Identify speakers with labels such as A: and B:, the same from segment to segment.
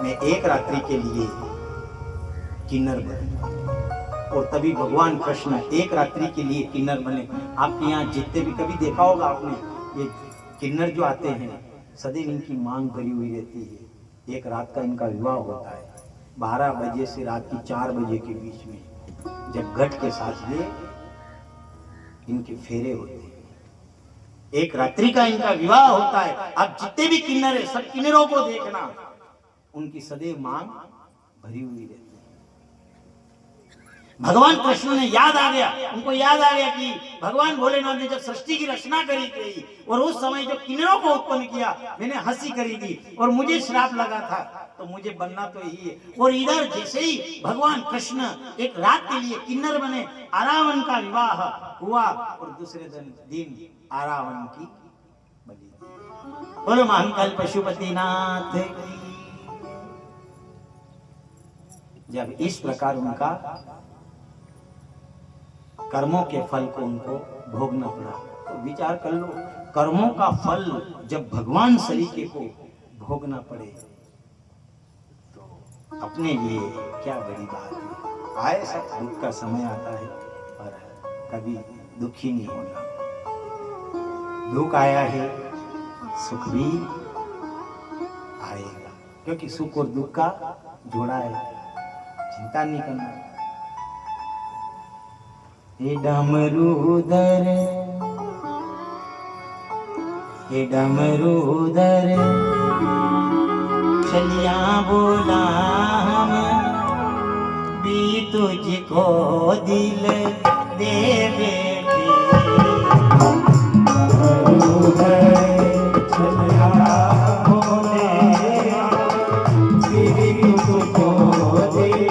A: मैं एक रात्रि के लिए किन्नर बना। और तभी भगवान कृष्ण एक रात्रि के लिए किन्नर बने। आपके यहाँ जितने भी, कभी देखा होगा आपने, ये किन्नर जो आते हैं सदैव इनकी मांग भरी हुई रहती है। एक रात का इनका विवाह होता है 12 बजे से रात की 4 बजे के बीच में, जब घट के साथ ये इनके फेरे होते हैं। एक रात्रि का इनका विवाह होता है। अब जितने भी किन्नर है सब किन्नरों को देखना, उनकी सदैव मांग भरी हुई रहती है। भगवान कृष्ण ने याद आ गया, उनको याद आ गया कि भगवान भोलेनाथ ने जब सृष्टि की रचना करी थी और उस समय जो किन्नरों को उत्पन्न किया, मैंने हंसी करी थी और मुझे श्राप लगा था, तो मुझे बनना तो यही है। और इधर जैसे ही भगवान कृष्ण एक रात के लिए किन्नर बने, आरावन का विवाह हुआ और दूसरे दिन आरावन की बलि। बोलो महाकाल पशुपतिनाथ। जब इस प्रकार उनका कर्मों के फल को उनको भोगना पड़ा, तो विचार कर लो, कर्मों का फल जब भगवान सरीखे को भोगना पड़े तो अपने लिए क्या बड़ी बात है। आए सब दुख का समय आता है, पर कभी दुखी नहीं होना। दुख आया है, सुख भी आएगा, क्योंकि सुख और दुख का जोड़ा है, चिंता नहीं करना। हे डमरूधर, हे डमरूधर, चलिया बोला हम भी तुझको दिल दे बैठे। डमरूधर चलिया बोले भी तुझको दिल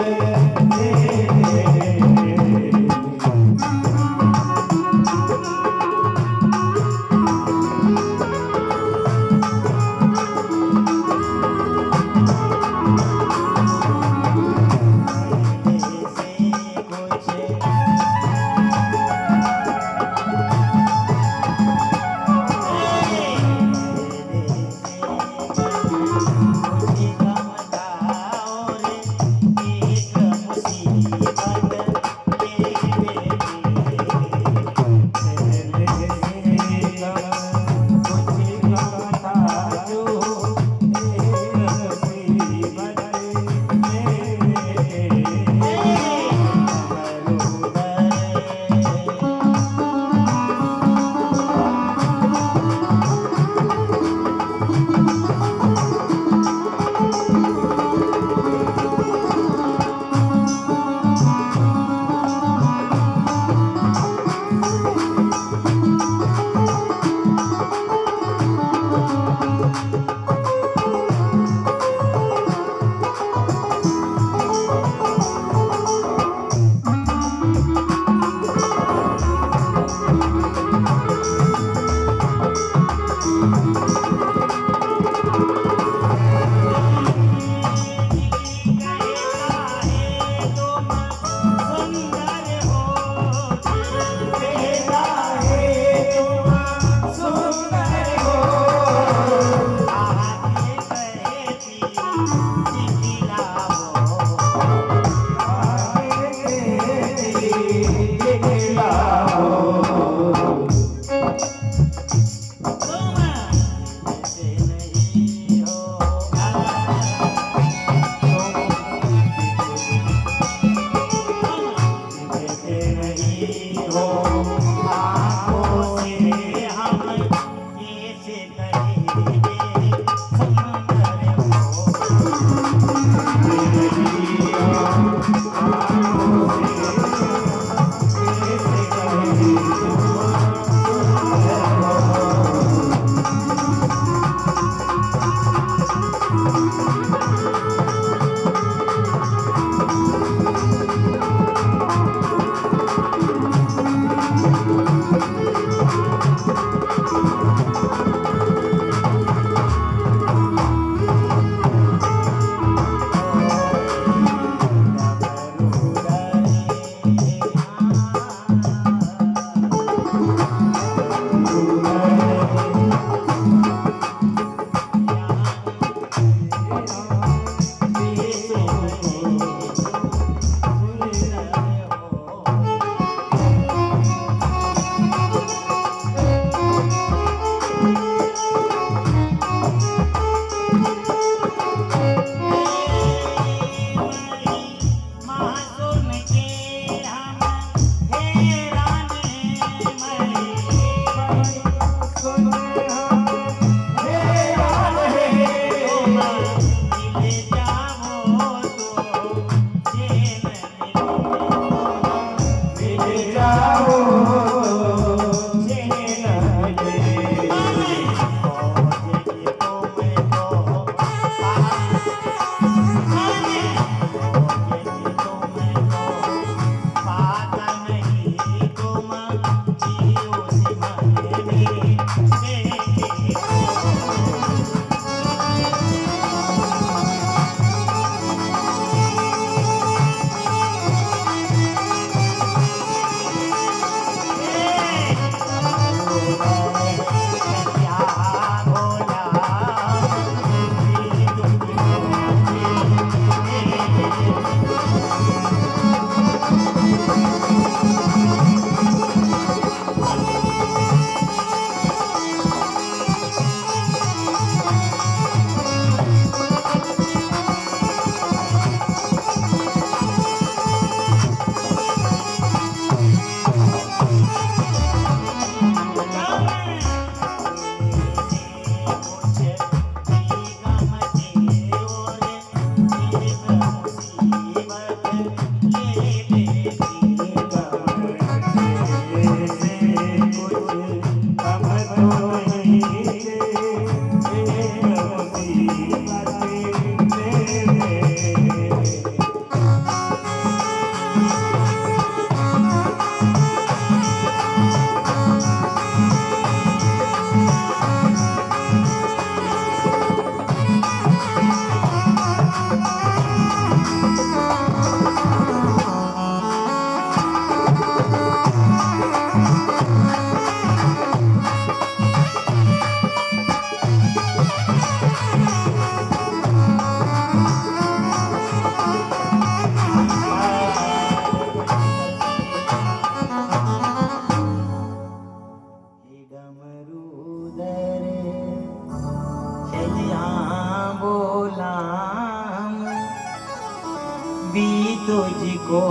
A: भी तुझको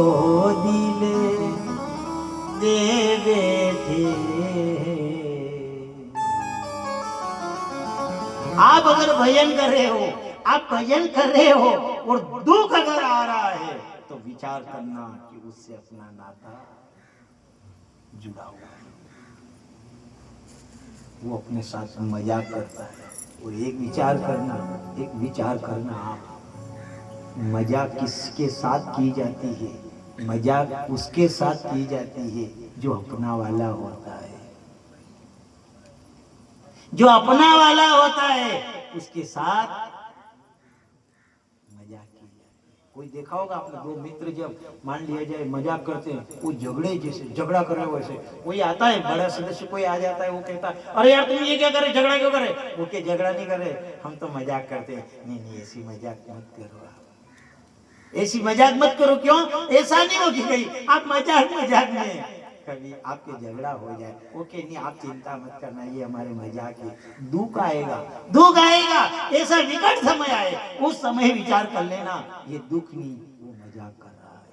A: दिल दे बैठे। आप अगर भजन कर रहे हो, आप भजन कर रहे हो और दुख अगर आ रहा है तो विचार करना कि उससे अपना नाता जुड़ा हुआ है, वो अपने साथ मजाक करता है। और एक विचार करना आप, मजाक किसके साथ की जाती है? मजाक उसके साथ की जाती है जो अपना वाला होता है। जो अपना वाला होता है उसके साथ मजाक की जाती है। कोई देखा होगा आपने, दो मित्र जब मान लिया जाए मजाक करते हैं, वो झगड़े जैसे झगड़ा कर रहे हो वैसे, कोई आता है बड़ा सदस्य कोई आ जाता है, वो कहता है अरे यार तुम ये क्या करे, झगड़ा क्यों करे? वो क्या झगड़ा नहीं कर रहे, हम तो मजाक करते हैं। नहीं ऐसी मजाक मत करो, ऐसी मजाक मत करो। क्यों? ऐसा नहीं हो कि कहीं आप मजाक में कभी आपके झगड़ा हो जाए। ओके, नहीं आप चिंता मत करना, ये हमारे मजाक है। दुख आएगा, ऐसा विकट समय आए, उस समय विचार कर लेना ये दुख नहीं, वो मजाक कर रहा है।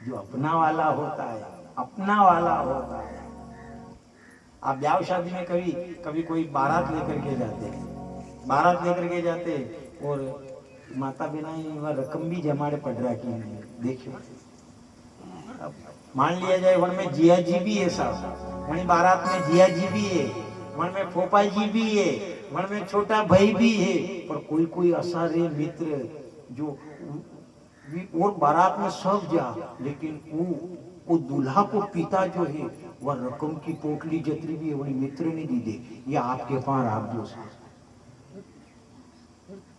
A: जो अपना वाला होता है, आप ब्याह शादी में कभी कोई बारात लेकर के जाते और माता बिना वह रकम भी जमाड़े पड़ रहा कि नहीं। देखियो, मान लिया जाए वन में जिया जी भी है साहब, वही बारात में जिया जी भी है, वन में फोपा जी भी है, वन में छोटा भाई भी है, पर कोई असारे मित्र जो और बारात में सब जा, लेकिन वो दूल्हा को पिता जो है वह रकम की पोटली जतरी भी है वही मित्र ने दी दे, या आपके पास आप जो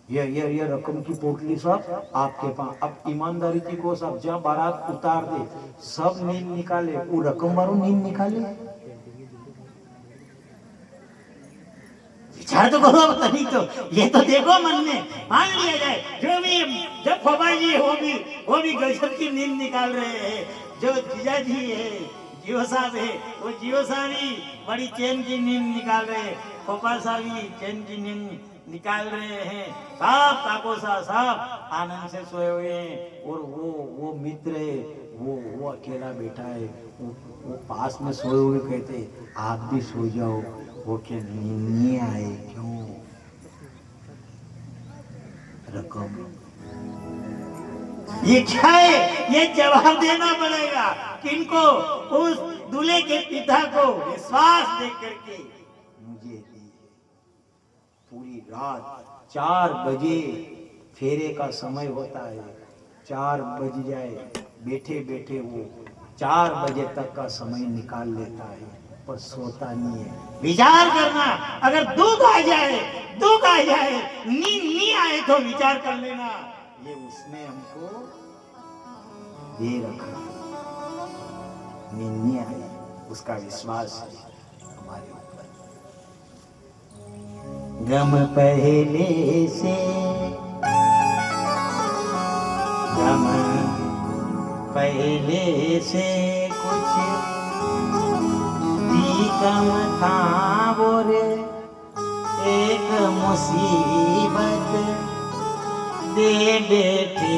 A: ये रकम की पोटली सब आपके पास। अब ईमानदारी की को सब जहाँ बारात उतार दे सब नींद निकाले, वो रकम वालों नींद निकाले। विचार तो करो तभी तो, ये तो देखो मन में मान लिया जाए जो भी, जब फबा जी वो भी गजब की नींद निकाल रहे हैं, जो जीजा जी है, जियो साहब है, वो जियो साहब भी बड़ी चैन की नींद निकाल रहे हैं, फबा साहब भी चैन की नींद निकाल रहे हैं, सब काको सब आनंद से सोए हुए हैं। और वो मित्र है, वो अकेला बैठा है, वो पास में सोए हुए कहते आप भी सो जाओ। वो क्या नहीं आए क्यों? रकम ये क्या है? ये जवाब देना पड़ेगा किनको? उस दूल्हे के पिता को विश्वास देख करके मुझे दी। पूरी रात 4 बजे फेरे का समय होता है, 4 बज जाए, बैठे बैठे वो 4 बजे तक का समय निकाल लेता है, पर सोता नहीं है। विचार करना, अगर दुख आ जाए, नींद नहीं आए तो विचार कर लेना ये उसने हमको दे रखा। नींद नहीं आए, उसका विश्वास है हमारे ऊपर। गम पहले से कुछ भी कम था, वो रे एक मुसीबत दे बैठे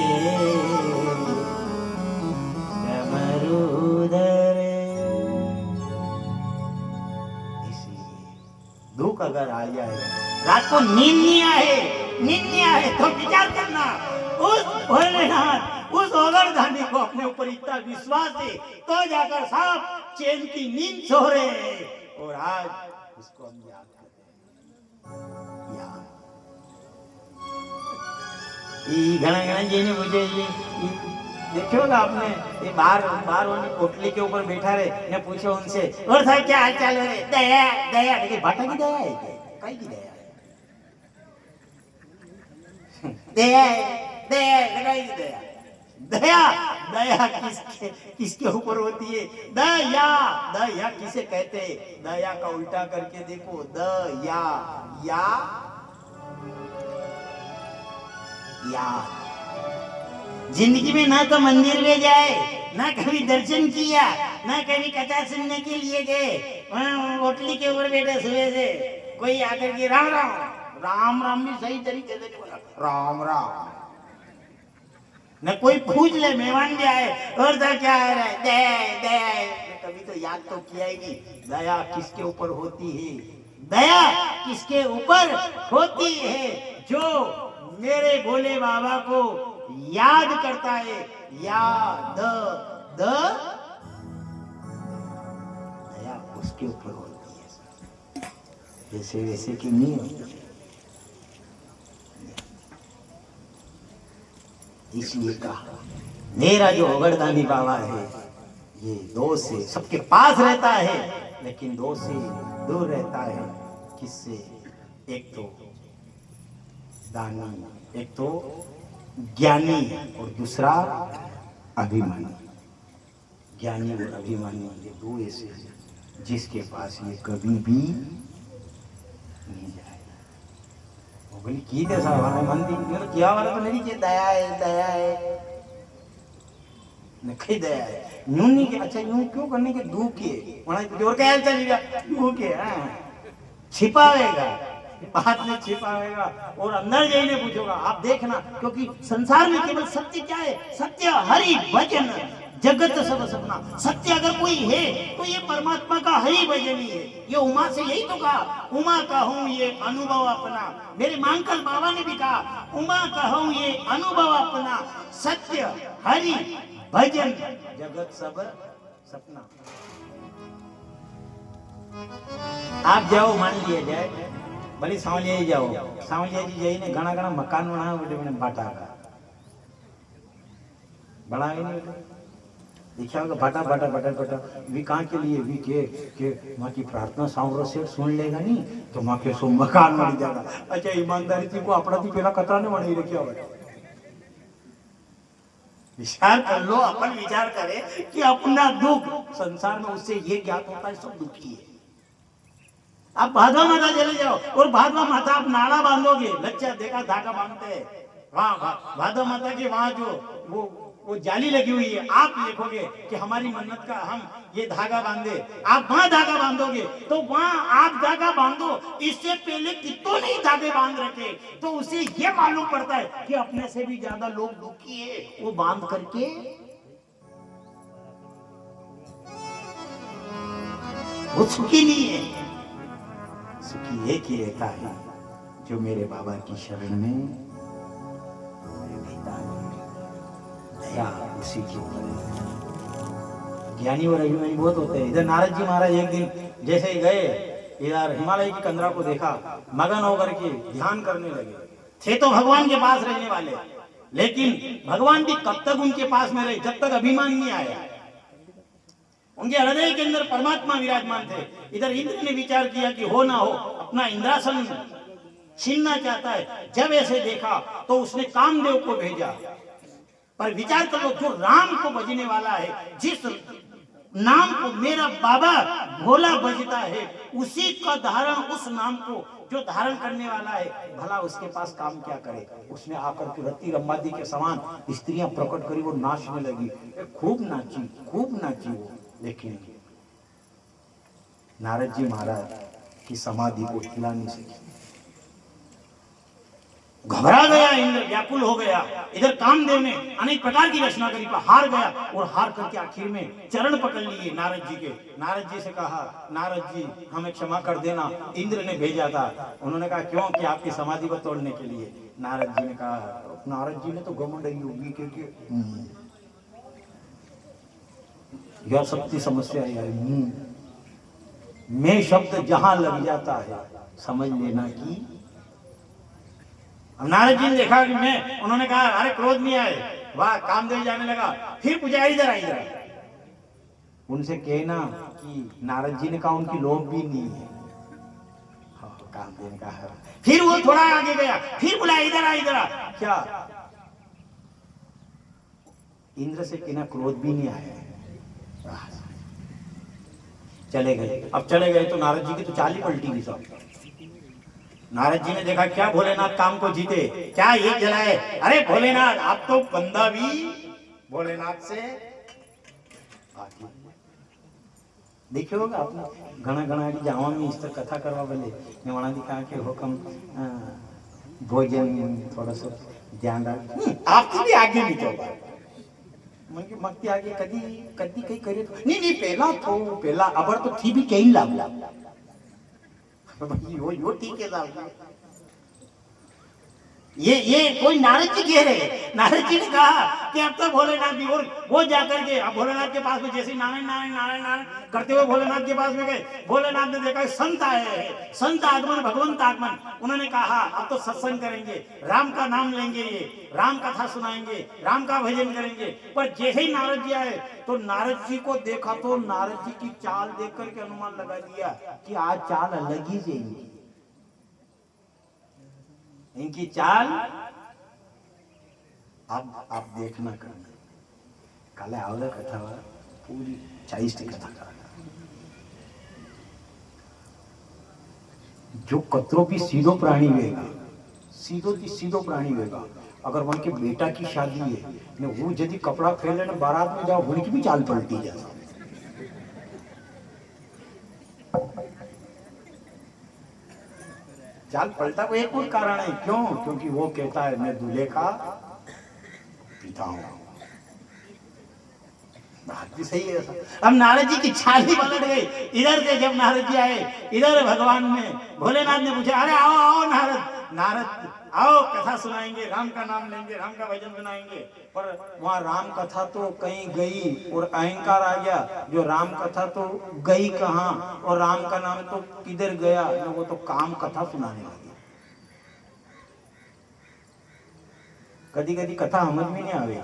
A: डमरूधर। इसलिए दुख अगर आ जाए, रात को नींद नहीं आए तो विचार करना उस भोलेनाथ, उस ओगरधानी को अपने ऊपर इतना विश्वास है तो जाकर साहब चैन की नींद सो रहे हैं। और आज उसको हम याद करते हैं। ये घना जी ने मुझे देखिएगा आपने, ये बाहर वाली पोटली के ऊपर बैठा रहे, मैं पूछो उनसे और साहब क्या हाल चाल है? दया देखिए, भाटा की दया है, कई की दया है? दया किसके ऊपर होती है? दया किसे कहते हैं? दया का उल्टा करके देखो, दया या जिंदगी में ना तो मंदिर में जाए, ना कभी दर्शन किया, ना कभी कथा सुनने के लिए गए, होटली के ऊपर बैठे सुबह से कोई आकर के राम भी सही तरीके से बोला, राम न कोई पूछ ले मेहमान भी आए और क्या है रे दया दया, कभी तो याद तो किया ही नहीं दया किसके ऊपर होती है। दया किसके ऊपर होती है? जो मेरे भोले बाबा को याद करता है। याद द दया उसके ऊपर होती है, जैसे वैसे की नहीं होती। इसलिए कहा मेरा जो ओगरदानी बाबा है ये दो से सबके पास रहता है, लेकिन दो से दूर रहता है। किससे? एक तो दानी, एक तो ज्ञानी और दूसरा अभिमानी। ज्ञानी और अभिमानी ये दो ऐसे हैं जिसके पास ये कभी भी नहीं जाए। वो बोली की दे साहब मन दी किया वाला तो नहीं, दया है नहीं दया है यूं नहीं कि अच्छा यूं क्यों करने के दू के जोर का चलेगा दू के छिपावेगा, बात में छिपावेगा और अंदर जाइए पूछोगा। आप देखना, क्योंकि संसार में केवल सत्य क्या है? सत्य हरि भजन जगत सब सपना। सत्य अगर कोई है तो ये परमात्मा का हरि भजन ही है। ये उमा से यही तो कहा, उमा कहूं ये अनुभव अपना। मेरे मांकल बाबा ने भी कहा उमा कहूं ये अनुभव अपना, सत्य हरि भजन जगत सब सपना। आप जाओ मान लिया जाए भले सांवलिया ही जाओ, सांवलिया जी जाइए ने घना घना मकान बनाया बेटे मैंने बाटा का बनाए नहीं बेटे देखा होगा बाटा बाटा बाटा बाटा भी कहाँ के लिए भी के माँ की प्रार्थना सांवरो से सुन लेगा नहीं तो माँ के सो मकान बन जाएगा। अच्छा ईमानदारी थी को अपना थी पहला कतरा ने बनाई रखा होगा। विचार कर लो, अपन विचार करें कि अपना दुख संसार में उससे ये ज्ञात होता है सब दुखी है। आप भादवा माता चले जाओ और भादवा माता आप नाड़ा बांधोगे, लच्चा देखा धागा बांधते हैं वहाँ भादवा माता के वहाँ जो वो जाली लगी हुई है, आप देखोगे कि हमारी मन्नत का हम ये धागा बांधे, आप वहां धागा बांधोगे तो वहां आप धागा बांधो इससे पहले कितने नहीं धागे बांध रखे, तो उसे ये मालूम पड़ता है कि अपने से भी ज्यादा लोग दुखी है, वो बांध करके वो सुखी नहीं है। सुखी एक ही रहता है जो मेरे बाबा की शरण में दया उसी के ऊपर। ज्ञानी और अभिमानी बहुत होते हैं। इधर नारद जी महाराज एक दिन जैसे ही गए इधर हिमालय की कंदरा को देखा, मगन होकर के ध्यान करने लगे। थे तो भगवान के पास रहने वाले, लेकिन भगवान भी कब तक उनके पास में रहे जब तक अभिमान नहीं आया। उनके हृदय के अंदर परमात्मा विराजमान थे। इधर इंद्र ने विचार किया कि हो ना हो अपना इंद्रासन छीनना चाहता है। जब ऐसे देखा तो उसने कामदेव को भेजा। पर विचार कर लो, जो राम को भजने वाला है, जिस नाम को मेरा बाबा भोला भजता है, उसी का धारण, उस नाम को जो धारण करने वाला है, भला उसके पास काम क्या करे। उसने आकर के रति रंबादी के समान स्त्रियां प्रकट करी, वो नाचने लगी, खूब नाची वो। लेकिन नारद जी महाराज की समाधि को हिला नहीं सकी। घबरा गया इंद्र, व्याकुल हो गया। इधर कामदेव ने अनेक प्रकार की रचना करी, पर हार गया और हार करके आखिर में चरण पकड़ लिए नारद जी के। नारद जी से कहा, नारद जी हमें क्षमा कर देना, इंद्र ने भेजा था। उन्होंने कहा क्यों? कि आपकी समाधि को तोड़ने के लिए। नारद जी ने कहा, नारद जी ने तो घमंड योगी के यह सबकी समस्या है। मैं शब्द जहां लग जाता है समझ लेना कि। नारद जी ने देखा कि मैं, उन्होंने कहा अरे क्रोध नहीं आए, वाह कामदेव जाने लगा। फिर पूछा इधर उनसे कहना कि नारद जी ने कहा उनकी लोभ भी नहीं है। कामदेव ने कहा। फिर वो थोड़ा आगे गया, फिर बोला इधर आ। क्या इंद्र से कहना क्रोध भी नहीं आया। चले गए। अब चले गए तो नारद जी की तो चाल ही पलटी गई सब। नारद जी ने देखा क्या भोलेनाथ काम को जीते, क्या ये जलाए। अरे भोलेनाथ आप तो बंदा भी भोलेनाथ से आगे। देखे होगा आपने घना घना जावा में इस तरह कथा करवा बोले निवाणा दी कहा के हुक्म भोजन थोड़ा सा ध्यान रख, आपकी भी आगे नहीं तो म्हणजे मग ती आगे कधी कधी काही करे नाही पेला अबर तो थी भी कहीं लागला यो ठीक है साहब। ये कोई नारद जी कह रहे, नारद जी ने कहा कि अब तो भोलेनाथ जी, और वो जाकर के अब भोलेनाथ के पास में जैसे नारायण नारायण नारायण नारायण करते हुए भोलेनाथ के पास में गए, भोलेनाथ ने देखा संत आए हैं, संत आगमन भगवंत आगमन। उन्होंने कहा अब तो सत्संग करेंगे, राम का नाम लेंगे, ये राम कथा सुनाएंगे, राम का भजन करेंगे। पर जैसे ही नारद जी आए तो नारद जी को देखा तो नारद जी की चाल देख करके अनुमान लगा लिया कि आज चाल अलग ही जाएगी, इनकी चाल आप देखना करना काले आवला कथा पूरी 40 टी कथा करा जो कतरो भी सीधो प्राणी वेगा, सीधो प्राणी वेगा। अगर वन के बेटा की शादी है ने वो यदि कपड़ा फैले ना बारात में जाओ उनकी भी चाल पलटी जाए। चाल पलटा को एक और कारण है, क्यों? क्योंकि वो कहता है मैं दूल्हे का पिता हूं। बात भी सही है। अब नारद जी की चाल ही पलट गई। इधर से जब नारद जी आए, इधर भगवान ने भोलेनाथ ने पूछा अरे आओ आओ नारद आओ कथा सुनाएंगे, राम का नाम लेंगे, राम का भजन सुनाएंगे। पर वहाँ राम कथा तो कहीं गई और अहंकार आ गया, जो राम कथा तो गई कहाँ और राम का नाम तो किधर गया, वो तो काम कथा सुनाने लगी। कदी कदी कथा समझ में नहीं आवे,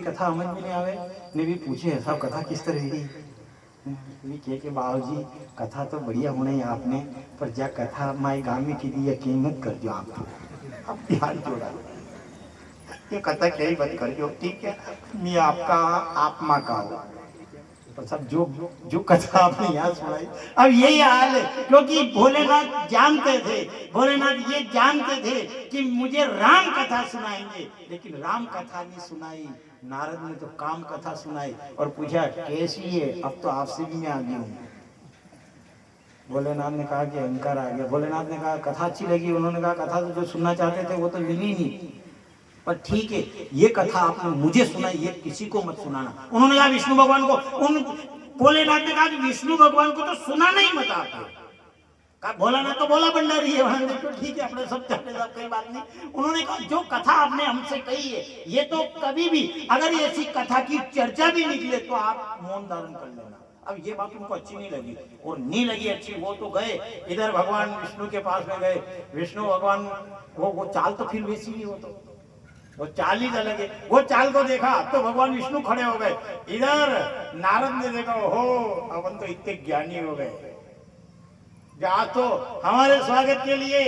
A: कथा समझ में नहीं आवे ने भी पूछे सब कथा किस तरह रही के बाबूजी कथा तो बढ़िया होने आपने, पर जा कथा माई गाँव में की दी यकीन मत कर दो आप ध्यान जोड़ा ये कथा क्या ही बंद कर दो, ठीक है मैं आपका आत्मा का हो। पर सब जो कथा आपने यहाँ सुनाई अब यही हाल है, क्योंकि भोलेनाथ जानते थे, भोलेनाथ ये जानते थे कि मुझे राम कथा सुनाएंगे, लेकिन राम कथा नहीं सुनाई, नारद ने तो काम कथा सुनाई और पूछा कैसी है, अब तो आपसे भी मैं आ गया हूँ। भोलेनाथ ने कहा कि अहंकार आ गया। भोलेनाथ ने कहा कथा अच्छी लगी, उन्होंने कहा कथा तो जो सुनना चाहते थे वो तो मिली नहीं, पर ठीक है ये कथा आपने मुझे सुनाई, ये किसी को मत सुनाना। उन्होंने कहा विष्णु भगवान को, उन भोलेनाथ ने कहा कि विष्णु भगवान को तो सुनाना ही मत आपको। भोलानाथ तो बोला भंडारी है, वहां देखो ठीक है अपने सब चलते सब कोई बात नहीं। उन्होंने कहा जो कथा आपने हमसे कही है ये तो कभी भी अगर ऐसी कथा की चर्चा भी निकले तो आप मौन धारण कर लेना। अब ये बात उनको अच्छी नहीं लगी और नहीं लगी अच्छी, वो तो गए इधर भगवान विष्णु के पास में गए। विष्णु भगवान वो चाल तो फिर वैसी ही, वो चाल ही अलग है। वो चाल को देखा तो भगवान विष्णु खड़े हो गए, इधर नारद ने देखा हो अपन तो इतने ज्ञानी हो गए, जहाँ तो हमारे स्वागत के लिए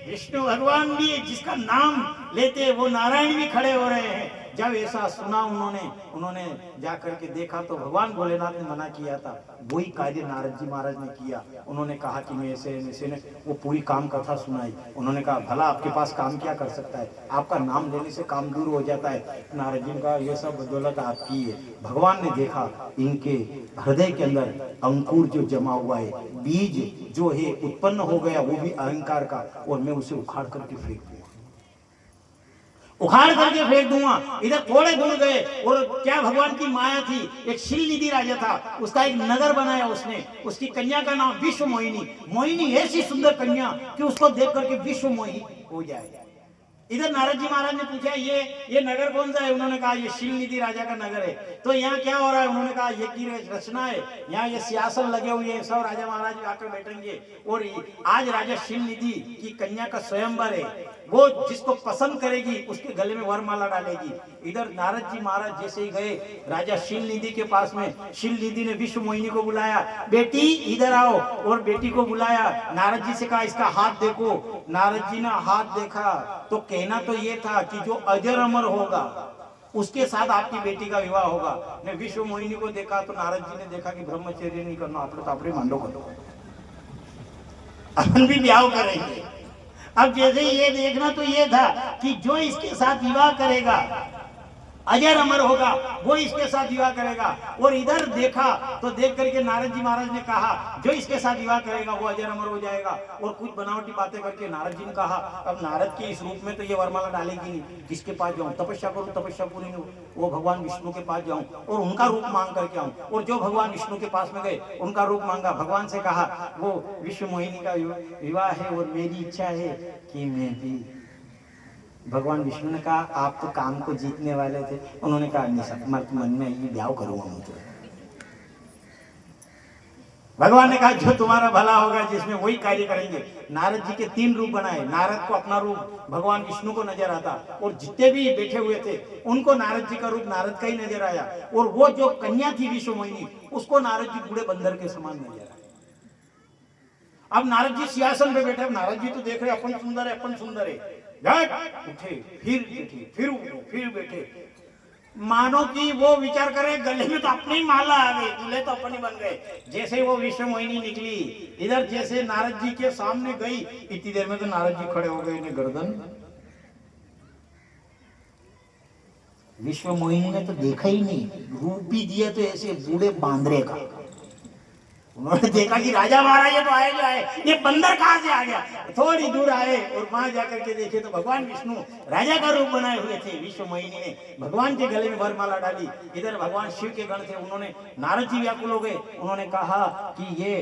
A: विष्णु भगवान भी जिसका नाम लेते वो नारायण भी खड़े हो रहे हैं। जब ऐसा सुना उन्होंने जाकर के देखा तो भगवान भोलेनाथ ने मना किया था, वही कार्य नारद जी महाराज ने किया। उन्होंने कहा कि मैं ऐसे ने वो पूरी काम कथा सुनाई। उन्होंने कहा भला आपके पास काम क्या कर सकता है, आपका नाम लेने से काम दूर हो जाता है। नारद जी ने कहा ये सब बदौलत आपकी है। भगवान ने देखा इनके हृदय के अंदर अंकुर जो जमा हुआ है, बीज जो है उत्पन्न हो गया, वो भी अहंकार का, और मैं उसे उखाड़ करके फेंक दूंगा। इधर थोड़े दूर गए और क्या भगवान की माया थी, एक शिलनिधि राजा था, उसका एक नगर बनाया उसने। उसकी कन्या का नाम विश्व मोहिनी। मोहिनी ऐसी सुंदर कन्या कि उसको देख करके विश्व मोही हो जाए। इधर नारद जी महाराज ने पूछा ये नगर कौन सा है, उन्होंने कहा ये शिलनिधि राजा का नगर है। तो यहाँ क्या हो रहा है, उन्होंने कहा ये की रचना है, यहाँ ये सियासन लगे हुए हैं, सब राजा महाराज आकर बैठेंगे और आज राजा शिलनिधि की कन्या का स्वयंवर है, वो जिसको पसंद करेगी उसके गले में वरमाला डालेगी। इधर नारद जी महाराज जैसे ही गए राजा शिलनिधि के पास में, शिलनिधि ने विश्व मोहिनी को बुलाया, बेटी इधर आओ, और बेटी को बुलाया। नारद जी से कहा इसका हाथ देखो। नारद जी ने हाथ देखा तो कहना तो ये था कि जो अजर अमर होगा उसके साथ आपकी बेटी का विवाह होगा। ने विश्व मोहिनी को देखा तो नारद जी ने देखा कि ब्रह्मचर्य नहीं करना, आप लोग अपने मांडो करो, अपन भी ब्याह करेंगे। अब जैसे ये देखना तो ये था कि जो इसके साथ विवाह करेगा अजर अमर होगा, वो इसके साथ विवाह करेगा। और इधर देखा तो देख करके नारद जी महाराज ने कहा जो इसके साथ विवाह करेगा वो अजर अमर हो जाएगा। और कुछ बनावटी बातें करके नारद जी ने कहा अब नारद के इस रूप में तो ये वरमाला डालेगी नहीं, किसके पास जाऊं, तपस्या करूं, तपस्या पूरी नहीं हो, वो भगवान विष्णु के पास जाऊं और उनका रूप मांग करके आऊं। और जो भगवान विष्णु के पास में गए उनका रूप मांगा, भगवान से कहा वो विश्व मोहिनी का विवाह है और मेरी इच्छा है कि मैं भी। भगवान विष्णु ने कहा आप तो काम को जीतने वाले थे। उन्होंने कहा नहीं, मन में ये ब्याह करूंगा मुझे। भगवान ने कहा जो तुम्हारा भला होगा जिसमें वही कार्य करेंगे। नारद जी के 3 रूप बनाए। नारद को अपना रूप भगवान विष्णु को नजर आता और जितने भी बैठे हुए थे उनको नारद जी का रूप नारद का ही नजर आया। और वो जो कन्या थी विश्व मोहिनी उसको नारद जी बूढ़े बंदर के समान नजर आया। अब नारद जी सिंहासन पे बैठे, नारद जी तो देख रहे अपन सुंदर है, अपन सुंदर है। उठे फिर बैठे, फिर उठे, फिर बैठे, मानो कि वो विचार करे गले में तो अपनी ही माला आ गई, दूल्हे तो अपने बन गए। जैसे वो विश्व मोहिनी निकली इधर, जैसे नारद जी के सामने गई, इतनी देर में तो नारद जी खड़े हो गए, इन्हें गर्दन। विश्व मोहिनी ने तो देखा ही नहीं, रूप भी दिया तो ऐसे बूढ़े बांदरे का। उन्होंने देखा कि राजा महाराज ये तो आए जो आए, ये बंदर कहां से आ गया। थोड़ी दूर आए और वहां जाकर के देखे तो भगवान विष्णु राजा का रूप बनाए हुए थे। विश्व मोहिनी ने भगवान के गले में वरमाला डाली। इधर भगवान शिव के गण थे, उन्होंने नारद जी व्याकुल हो गए। उन्होंने कहा कि ये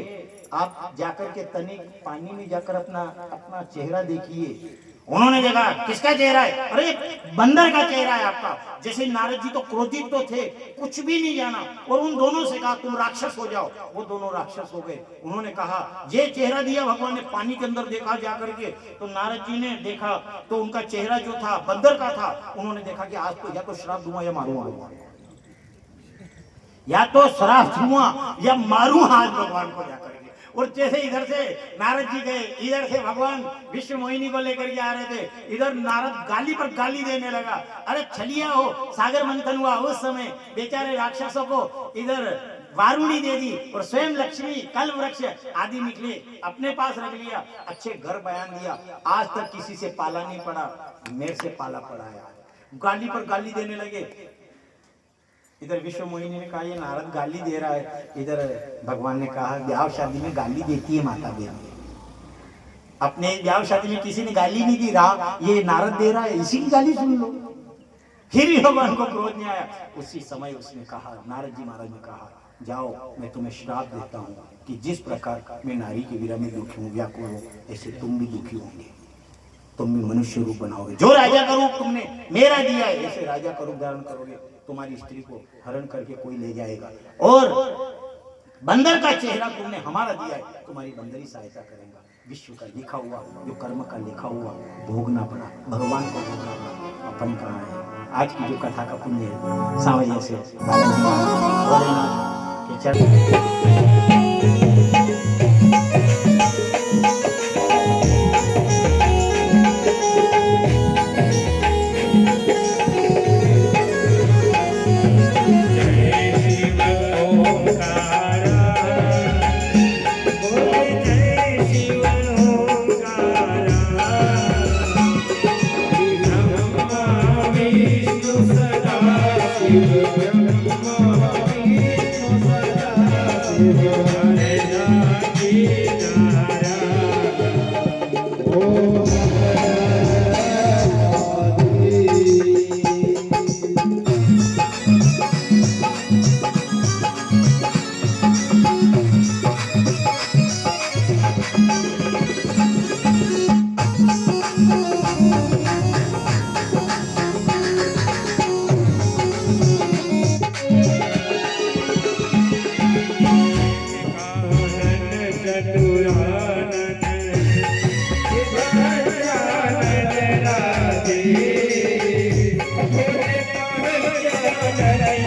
A: आप जाकर के तनिक पानी में जाकर अपना चेहरा देखिए। उन्होंने देखा किसका चेहरा है, अरे बंदर का चेहरा है आपका। जैसे नारद जी तो क्रोधित तो थे, कुछ भी नहीं जाना, और उन दोनों से कहा तुम राक्षस हो जाओ। वो दोनों राक्षस हो गए। उन्होंने कहा ये चेहरा दिया भगवान ने, पानी के अंदर देखा जाकर के तो नारद जी ने देखा तो उनका चेहरा जो था बंदर का था। उन्होंने देखा कि आज तो या तो श्राप दूंगा या मारूंगा, या तो श्राप दूंगा या मारूंगा आज भगवान को जाकर। और जैसे इधर से नारद जी गए, इधर से भगवान विश्व मोहिनी को लेकर के आ रहे थे। इधर नारद गाली पर गाली देने लगा। अरे छलिया हो, सागर मंथन हुआ उस समय बेचारे राक्षसों को इधर वारुणी दे दी और स्वयं लक्ष्मी कल्प वृक्ष आदि निकले, अपने पास रख लिया, अच्छे घर बयान दिया। आज तक किसी से पाला नहीं पड़ा, मेरे से पाला पड़ा है। गाली पर गाली देने लगे। इधर विश्व मोहिनी ने कहा ये नारद गाली दे रहा है। इधर भगवान ने कहा ब्याह शादी में गाली देती है माता बहन, अपने ब्याह शादी में किसी ने गाली नहीं दी, रहा ये नारद दे रहा है, इसी की गाली सुन लो। फिर भी भगवान को क्रोध नहीं आया। उसी समय उसने कहा, नारद जी महाराज ने कहा जाओ मैं तुम्हें श्राप देता हूँ कि जिस प्रकार मैं नारी के वीरा में दुखी हूँ, व्याकुल हूँ, ऐसे तुम भी दुखी होंगे, तुम भी मनुष्य रूप बनाओगे। जो राजा का रूप तुमने मेरा दिया है ऐसे राजा का रूप धारण करोगे, तुम्हारी स्त्री को हरण करके कोई ले जाएगा, और बंदर का चेहरा तुमने हमारा दिया है, तुम्हारी बंदरी सहायता करेगा। विश्व का लिखा हुआ, जो कर्म का लिखा हुआ भोगना पड़ा, भगवान को भोगना पड़ा। अपन कहाँ है? आज की जो कथा का पुण्य है सावरिया से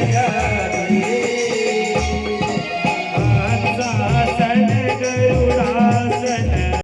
B: Yeah.